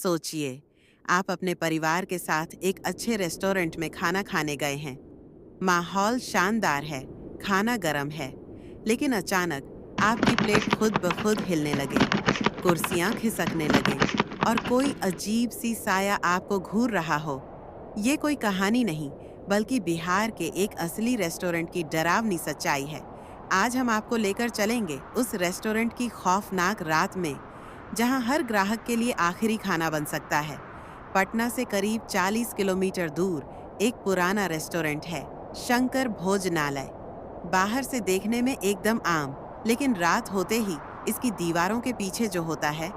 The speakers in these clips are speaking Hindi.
सोचिए, आप अपने परिवार के साथ एक अच्छे रेस्टोरेंट में खाना खाने गए हैं। माहौल शानदार है, खाना गरम है, लेकिन अचानक आपकी प्लेट खुद ब खुद हिलने लगे, कुर्सियां खिसकने लगे और कोई अजीब सी साया आपको घूर रहा हो। ये कोई कहानी नहीं, बल्कि बिहार के एक असली रेस्टोरेंट की डरावनी सच्चाई है। आज हम आपको लेकर चलेंगे उस रेस्टोरेंट की खौफनाक रात में, जहां हर ग्राहक के लिए आखिरी खाना बन सकता है। पटना से करीब 40 किलोमीटर दूर एक पुराना रेस्टोरेंट है, शंकर भोजनालय। बाहर से देखने में एकदम आम, लेकिन रात होते ही इसकी दीवारों के पीछे जो होता है,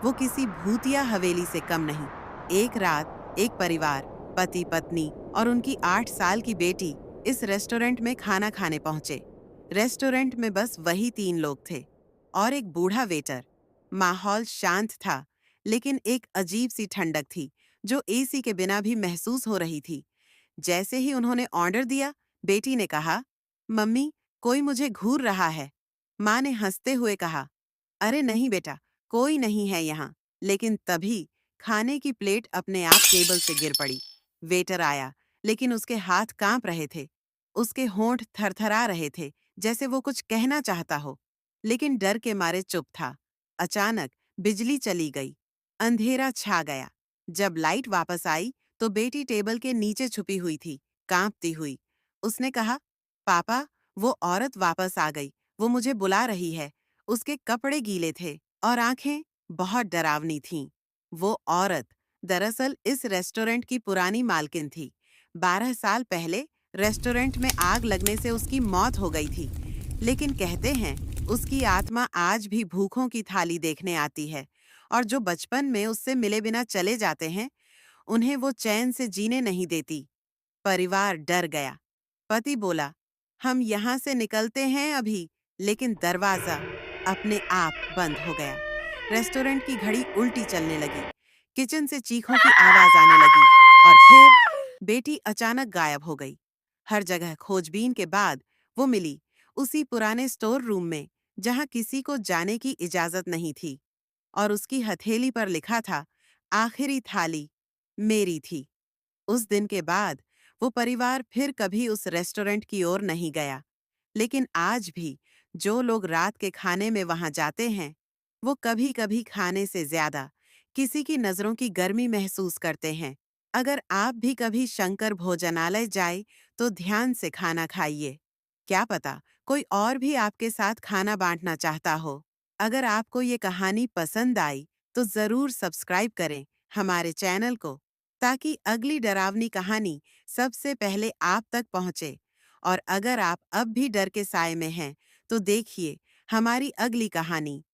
वो किसी भूतिया हवेली से कम नहीं। एक रात एक परिवार, पति पत्नी और उनकी 8 साल की बेटी इस रेस्टोरेंट में खाना खाने पहुंचे। रेस्टोरेंट में बस वही 3 लोग थे और एक बूढ़ा वेटर। माहौल शांत था, लेकिन एक अजीब सी ठंडक थी जो एसी के बिना भी महसूस हो रही थी। जैसे ही उन्होंने ऑर्डर दिया, बेटी ने कहा, मम्मी, कोई मुझे घूर रहा है। माँ ने हंसते हुए कहा, अरे नहीं बेटा, कोई नहीं है यहाँ। लेकिन तभी खाने की प्लेट अपने आप टेबल से गिर पड़ी। वेटर आया, लेकिन उसके हाथ कांप रहे थे। उसके होंठ थरथरा रहे थे, जैसे वो कुछ कहना चाहता हो, लेकिन डर के मारे चुप था। अचानक बिजली चली गई, अंधेरा छा गया। जब लाइट वापस आई, तो बेटी टेबल के नीचे छुपी हुई थी, कांपती हुई। उसने कहा, पापा, वो औरत वापस आ गई, वो मुझे बुला रही है। उसके कपड़े गीले थे और आंखें बहुत डरावनी थीं। वो औरत दरअसल इस रेस्टोरेंट की पुरानी मालकिन थी। 12 साल पहले रेस्टोरेंट में आग लगने से उसकी मौत हो गई थी, लेकिन कहते हैं उसकी आत्मा आज भी भूखों की थाली देखने आती है, और जो बचपन में उससे मिले बिना चले जाते हैं, उन्हें वो चैन से जीने नहीं देती। परिवार डर गया। पति बोला, हम यहाँ से निकलते हैं अभी, लेकिन दरवाजा अपने आप बंद हो गया। रेस्टोरेंट की घड़ी उल्टी चलने लगी, किचन से चीखों की आवाज आने लगी, और फिर बेटी अचानक गायब हो गई। हर जगह खोजबीन के बाद वो मिली, उसी पुराने स्टोर रूम में, जहाँ किसी को जाने की इजाजत नहीं थी, और उसकी हथेली पर लिखा था, आखिरी थाली मेरी थी। उस दिन के बाद वो परिवार फिर कभी उस रेस्टोरेंट की ओर नहीं गया। लेकिन आज भी जो लोग रात के खाने में वहां जाते हैं, वो कभी-कभी खाने से ज्यादा किसी की नजरों की गर्मी महसूस करते हैं। अगर आप भी कभी शंकर भोजनालय जाए, तो ध्यान से खाना खाइए। क्या पता कोई और भी आपके साथ खाना बांटना चाहता हो। अगर आपको ये कहानी पसंद आई, तो जरूर सब्सक्राइब करें हमारे चैनल को, ताकि अगली डरावनी कहानी सबसे पहले आप तक पहुंचे। और अगर आप अब भी डर के साए में हैं, तो देखिए हमारी अगली कहानी